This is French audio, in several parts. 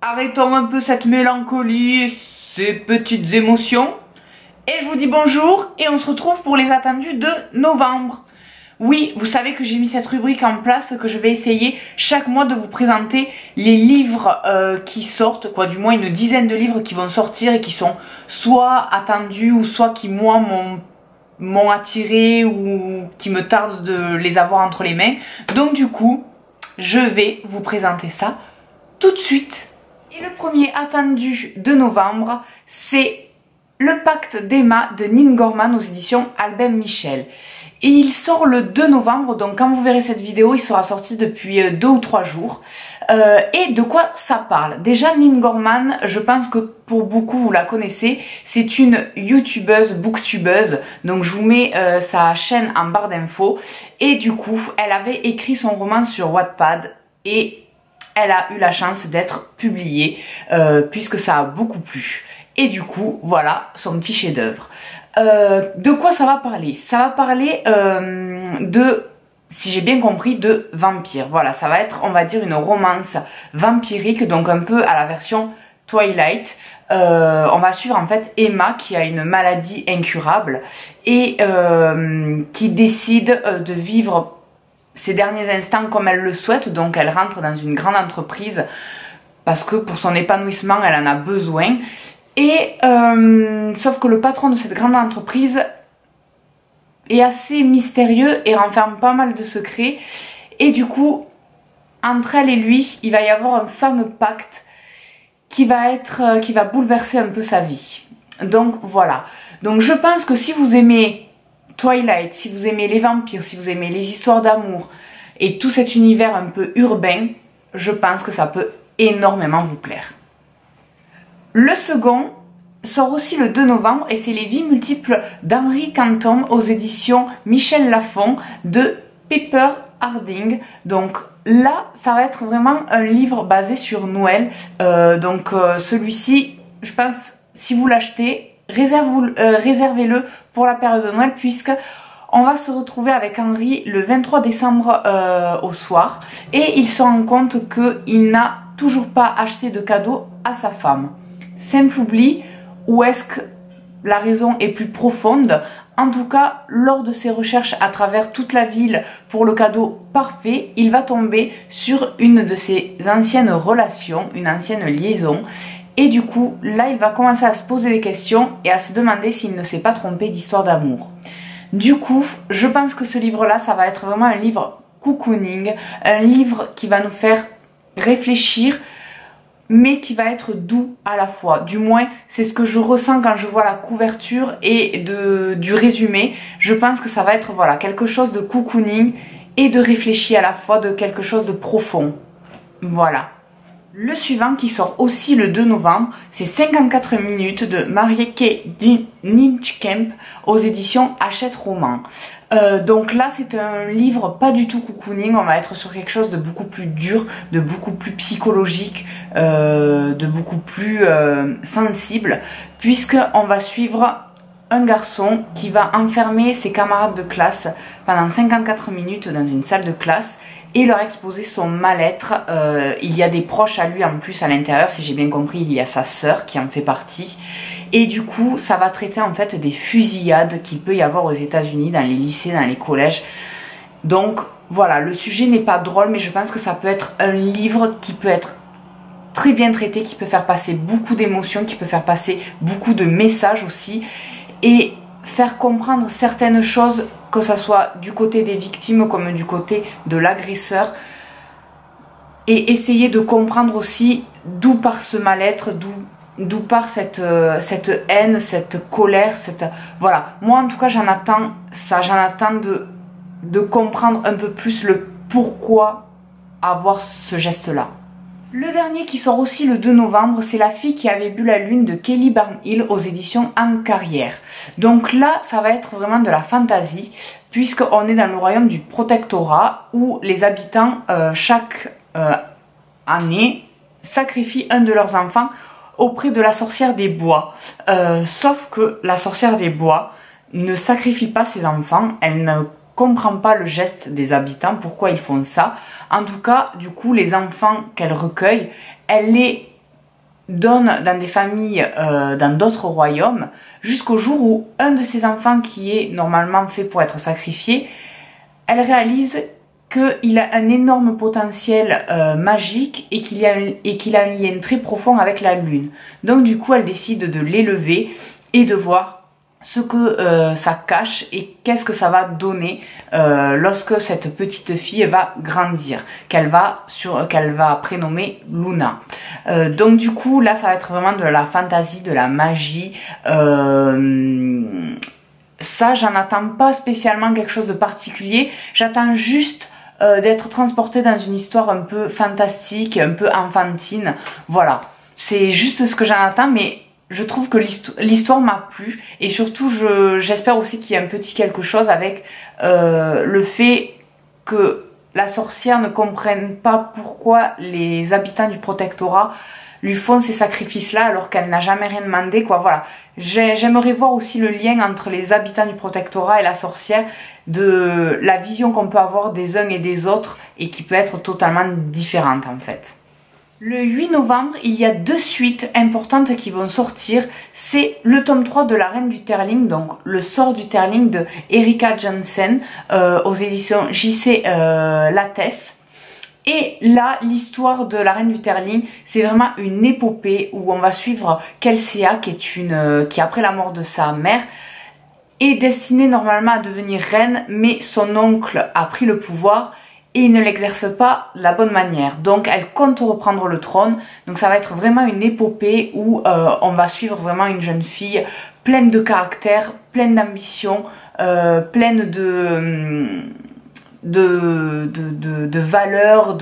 Arrêtons un peu cette mélancolie et ces petites émotions. Et je vous dis bonjour et on se retrouve pour les attendus de novembre. Oui, vous savez que j'ai mis cette rubrique en place, que je vais essayer chaque mois de vous présenter les livres qui sortent, quoi, du moins une dizaine de livres qui vont sortir et qui sont soit attendus ou soit qui moi m'ont attiré ou qui me tarde de les avoir entre les mains. Donc du coup, je vais vous présenter ça tout de suite. Et le premier attendu de novembre, c'est Le Pacte d'Emma de Nin Gorman aux éditions Albin Michel. Et il sort le 2 novembre, donc quand vous verrez cette vidéo, il sera sorti depuis 2 ou 3 jours. Et de quoi ça parle? Déjà, Nin Gorman, je pense que pour beaucoup vous la connaissez, c'est une youtubeuse, booktubeuse, donc je vous mets sa chaîne en barre d'infos. Et du coup, elle avait écrit son roman sur Wattpad et elle a eu la chance d'être publiée puisque ça a beaucoup plu. Et du coup, voilà son petit chef-d'œuvre. De quoi ça va parler? Ça va parler de, si j'ai bien compris, de vampires. Voilà, ça va être, on va dire, une romance vampirique, donc un peu à la version Twilight. On va suivre en fait Emma qui a une maladie incurable et qui décide de vivre ses derniers instants comme elle le souhaite, donc elle rentre dans une grande entreprise parce que pour son épanouissement elle en a besoin et sauf que le patron de cette grande entreprise est assez mystérieux et renferme pas mal de secrets et du coup entre elle et lui il va y avoir un fameux pacte qui va bouleverser un peu sa vie. Donc voilà, donc je pense que si vous aimez Twilight, si vous aimez les vampires, si vous aimez les histoires d'amour et tout cet univers un peu urbain, je pense que ça peut énormément vous plaire. Le second sort aussi le 2 novembre et c'est Les Vies multiples d'Henri Canton aux éditions Michel Lafon de Pepper Harding. Donc là, ça va être vraiment un livre basé sur Noël. Celui-ci, je pense, si vous l'achetez, réservez-le pour la période de Noël puisque on va se retrouver avec Henri le 23 décembre au soir et il se rend compte qu'il n'a toujours pas acheté de cadeau à sa femme. Simple oubli, ou est-ce que la raison est plus profonde? En tout cas, lors de ses recherches à travers toute la ville pour le cadeau parfait, il va tomber sur une de ses anciennes relations, une ancienne liaison. Et du coup, là, il va commencer à se poser des questions et à se demander s'il ne s'est pas trompé d'histoire d'amour. Du coup, je pense que ce livre-là, ça va être vraiment un livre cocooning, un livre qui va nous faire réfléchir, mais qui va être doux à la fois. Du moins, c'est ce que je ressens quand je vois la couverture et du résumé. Je pense que ça va être voilà, quelque chose de cocooning et de réfléchi à la fois, de quelque chose de profond. Voilà. Le suivant qui sort aussi le 2 novembre, c'est 54 minutes de Marieke Nijkamp aux éditions Hachette Roman. Donc là c'est un livre pas du tout cocooning, on va être sur quelque chose de beaucoup plus dur, de beaucoup plus psychologique, de beaucoup plus sensible, puisqu'on va suivre un garçon qui va enfermer ses camarades de classe pendant 54 minutes dans une salle de classe et leur exposer son mal-être. Il y a des proches à lui en plus à l'intérieur, si j'ai bien compris, il y a sa sœur qui en fait partie. Et du coup, ça va traiter en fait des fusillades qu'il peut y avoir aux États-Unis, dans les lycées, dans les collèges. Donc voilà, le sujet n'est pas drôle, mais je pense que ça peut être un livre qui peut être très bien traité, qui peut faire passer beaucoup d'émotions, qui peut faire passer beaucoup de messages aussi. Et faire comprendre certaines choses, que ce soit du côté des victimes comme du côté de l'agresseur, et essayer de comprendre aussi d'où part ce mal-être, d'où part cette haine, cette colère, voilà. Moi en tout cas j'en attends ça, j'en attends de comprendre un peu plus le pourquoi avoir ce geste-là. Le dernier qui sort aussi le 2 novembre, c'est La fille qui avait bu la lune de Kelly Barnhill aux éditions En Carrière. Donc là, ça va être vraiment de la fantasy, puisqu'on est dans le royaume du protectorat, où les habitants, chaque année, sacrifient un de leurs enfants auprès de la sorcière des bois. Sauf que la sorcière des bois ne sacrifie pas ses enfants, elle ne comprend pas le geste des habitants, pourquoi ils font ça. En tout cas, du coup, les enfants qu'elle recueille, elle les donne dans des familles, dans d'autres royaumes, jusqu'au jour où un de ces enfants qui est normalement fait pour être sacrifié, elle réalise qu'il a un énorme potentiel magique et qu'il a un lien très profond avec la lune. Donc du coup, elle décide de l'élever et de voir ce que ça cache et qu'est-ce que ça va donner lorsque cette petite fille va grandir, qu'elle va prénommer Luna. Donc du coup là ça va être vraiment de la fantasy, de la magie. Ça j'en attends pas spécialement quelque chose de particulier, j'attends juste d'être transportée dans une histoire un peu fantastique, un peu enfantine. Voilà, c'est juste ce que j'en attends, mais je trouve que l'histoire m'a plu et surtout j'espère aussi qu'il y a un petit quelque chose avec le fait que la sorcière ne comprenne pas pourquoi les habitants du protectorat lui font ces sacrifices-là alors qu'elle n'a jamais rien demandé, quoi. Voilà, j'aimerais voir aussi le lien entre les habitants du protectorat et la sorcière, de la vision qu'on peut avoir des uns et des autres et qui peut être totalement différente en fait. Le 8 novembre, il y a 2 suites importantes qui vont sortir. C'est le tome 3 de La Reine du Terling, donc le sort du Terling de Erika Jansen aux éditions JC Lattès. Et là, l'histoire de La Reine du Terling, c'est vraiment une épopée où on va suivre Kelsea, qui après la mort de sa mère, est destinée normalement à devenir reine, mais son oncle a pris le pouvoir et il ne l'exerce pas de la bonne manière. Donc elle compte reprendre le trône. Donc ça va être vraiment une épopée où on va suivre vraiment une jeune fille pleine de caractère, pleine d'ambition, pleine de valeurs,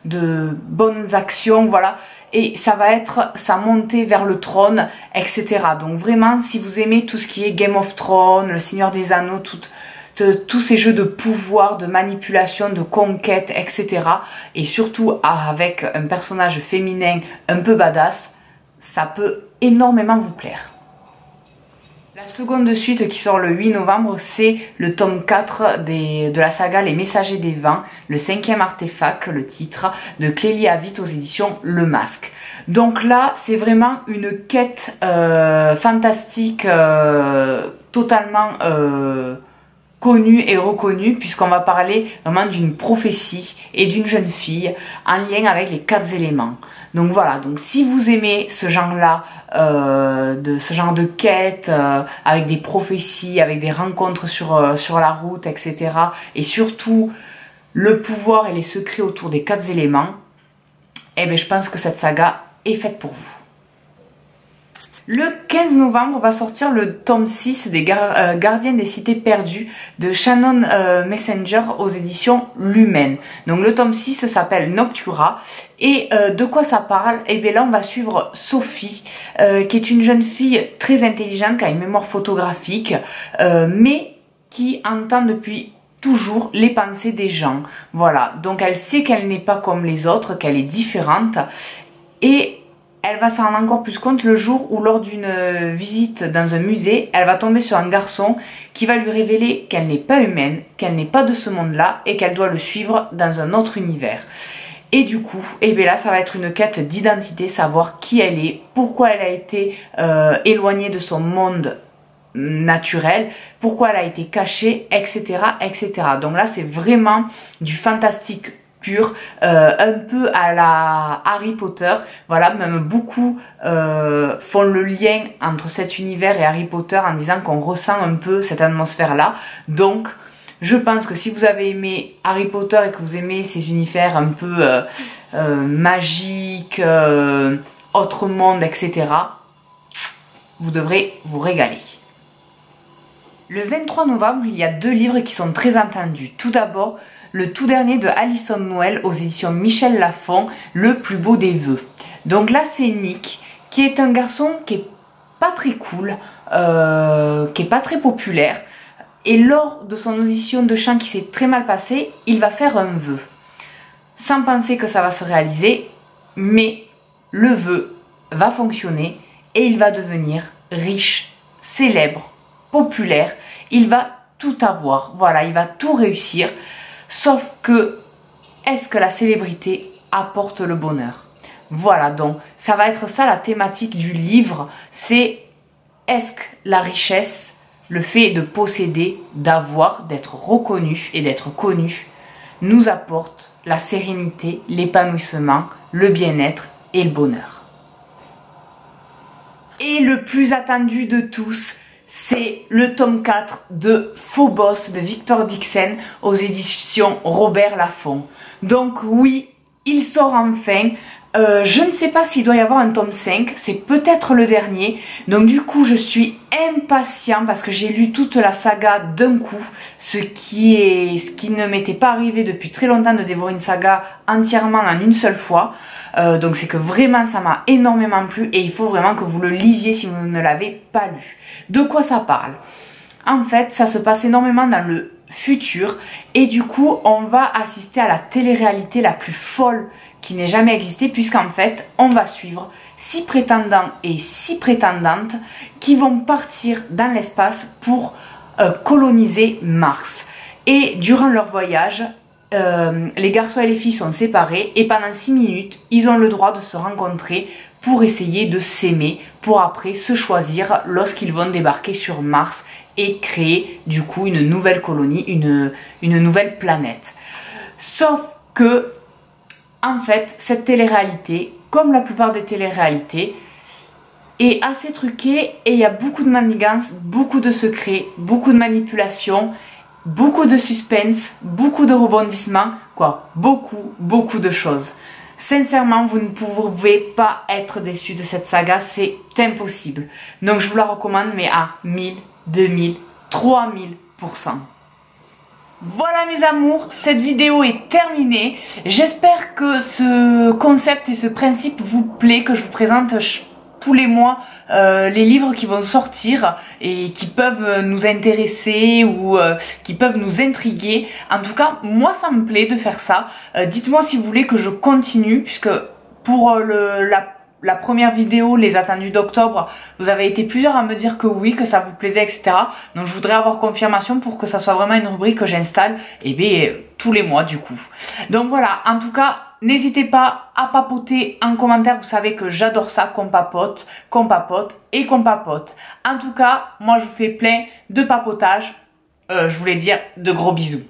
de bonnes actions, voilà. Et ça va être sa montée vers le trône, etc. Donc vraiment, si vous aimez tout ce qui est Game of Thrones, Le Seigneur des Anneaux, tous ces jeux de pouvoir, de manipulation, de conquête, etc. Et surtout avec un personnage féminin un peu badass, ça peut énormément vous plaire. La seconde suite qui sort le 8 novembre, c'est le tome 4 de la saga Les Messagers des Vents, le 5e artefact, le titre, de Clélie Avitt aux éditions Le Masque. Donc là, c'est vraiment une quête fantastique, totalement connue et reconnue, puisqu'on va parler vraiment d'une prophétie et d'une jeune fille en lien avec les 4 éléments. Donc voilà, donc si vous aimez ce genre-là, ce genre de quête, avec des prophéties, avec des rencontres sur la route, etc. et surtout le pouvoir et les secrets autour des 4 éléments, eh bien je pense que cette saga est faite pour vous. Le 15 novembre va sortir le tome 6 des Gardiennes des Cités Perdues de Shannon Messenger aux éditions Lumen. Donc le tome 6 s'appelle Noctura. Et de quoi ça parle? Et bien là on va suivre Sophie, qui est une jeune fille très intelligente, qui a une mémoire photographique, mais qui entend depuis toujours les pensées des gens. Voilà, donc elle sait qu'elle n'est pas comme les autres, qu'elle est différente. Et elle va s'en rendre encore plus compte le jour où, lors d'une visite dans un musée, elle va tomber sur un garçon qui va lui révéler qu'elle n'est pas humaine, qu'elle n'est pas de ce monde-là et qu'elle doit le suivre dans un autre univers. Et du coup, eh bien là, ça va être une quête d'identité, savoir qui elle est, pourquoi elle a été éloignée de son monde naturel, pourquoi elle a été cachée, etc., etc. Donc là, c'est vraiment du fantastique pur, un peu à la Harry Potter. Voilà, même beaucoup font le lien entre cet univers et Harry Potter en disant qu'on ressent un peu cette atmosphère-là. Donc, je pense que si vous avez aimé Harry Potter et que vous aimez ces univers un peu magiques, autre monde, etc., vous devrez vous régaler. Le 23 novembre, il y a 2 livres qui sont très attendus. Tout d'abord, le tout dernier de Alison Noël aux éditions Michel Lafon, Le plus beau des vœux. Donc là, c'est Nick, qui est un garçon qui est pas très cool, qui est pas très populaire. Et lors de son audition de chant qui s'est très mal passée, il va faire un vœu. Sans penser que ça va se réaliser, mais le vœu va fonctionner et il va devenir riche, célèbre, populaire. Il va tout avoir, voilà, il va tout réussir. Sauf que, est-ce que la célébrité apporte le bonheur? Voilà, donc ça va être ça la thématique du livre, c'est est-ce que la richesse, le fait de posséder, d'avoir, d'être reconnu et d'être connu, nous apporte la sérénité, l'épanouissement, le bien-être et le bonheur. Et le plus attendu de tous, c'est le tome 4 de Phobos de Victor Dixon aux éditions Robert Laffont. Donc oui, il sort enfin. Je ne sais pas s'il doit y avoir un tome 5, c'est peut-être le dernier. Donc du coup, je suis impatient parce que j'ai lu toute la saga d'un coup, ce qui ne m'était pas arrivé depuis très longtemps de dévorer une saga entièrement en une seule fois. Donc c'est que vraiment ça m'a énormément plu et il faut vraiment que vous le lisiez si vous ne l'avez pas lu. De quoi ça parle? En fait, ça se passe énormément dans le futur et du coup, on va assister à la télé-réalité la plus folle qui n'ait jamais existé, puisqu'en fait, on va suivre 6 prétendants et 6 prétendantes qui vont partir dans l'espace pour coloniser Mars. Et durant leur voyage, les garçons et les filles sont séparés et pendant 6 minutes, ils ont le droit de se rencontrer pour essayer de s'aimer, pour après se choisir lorsqu'ils vont débarquer sur Mars et créer du coup une nouvelle colonie, une nouvelle planète. Sauf que en fait, cette télé-réalité, comme la plupart des télé-réalités, est assez truquée et il y a beaucoup de manigances, beaucoup de secrets, beaucoup de manipulations, beaucoup de suspense, beaucoup de rebondissements, quoi, beaucoup de choses. Sincèrement, vous ne pouvez pas être déçus de cette saga, c'est impossible. Donc je vous la recommande, mais à 1000, 2000, 3000%. Voilà mes amours, cette vidéo est terminée. J'espère que ce concept et ce principe vous plaît, que je vous présente tous les mois les livres qui vont sortir et qui peuvent nous intéresser ou qui peuvent nous intriguer. En tout cas, moi ça me plaît de faire ça. Dites-moi si vous voulez que je continue, puisque pour la première vidéo, les attendus d'octobre, vous avez été plusieurs à me dire que oui, que ça vous plaisait, etc. Donc je voudrais avoir confirmation pour que ça soit vraiment une rubrique que j'installe tous les mois du coup. Donc voilà, en tout cas, n'hésitez pas à papoter en commentaire, vous savez que j'adore ça, qu'on papote et qu'on papote. En tout cas, moi je vous fais plein de papotage, je voulais dire de gros bisous.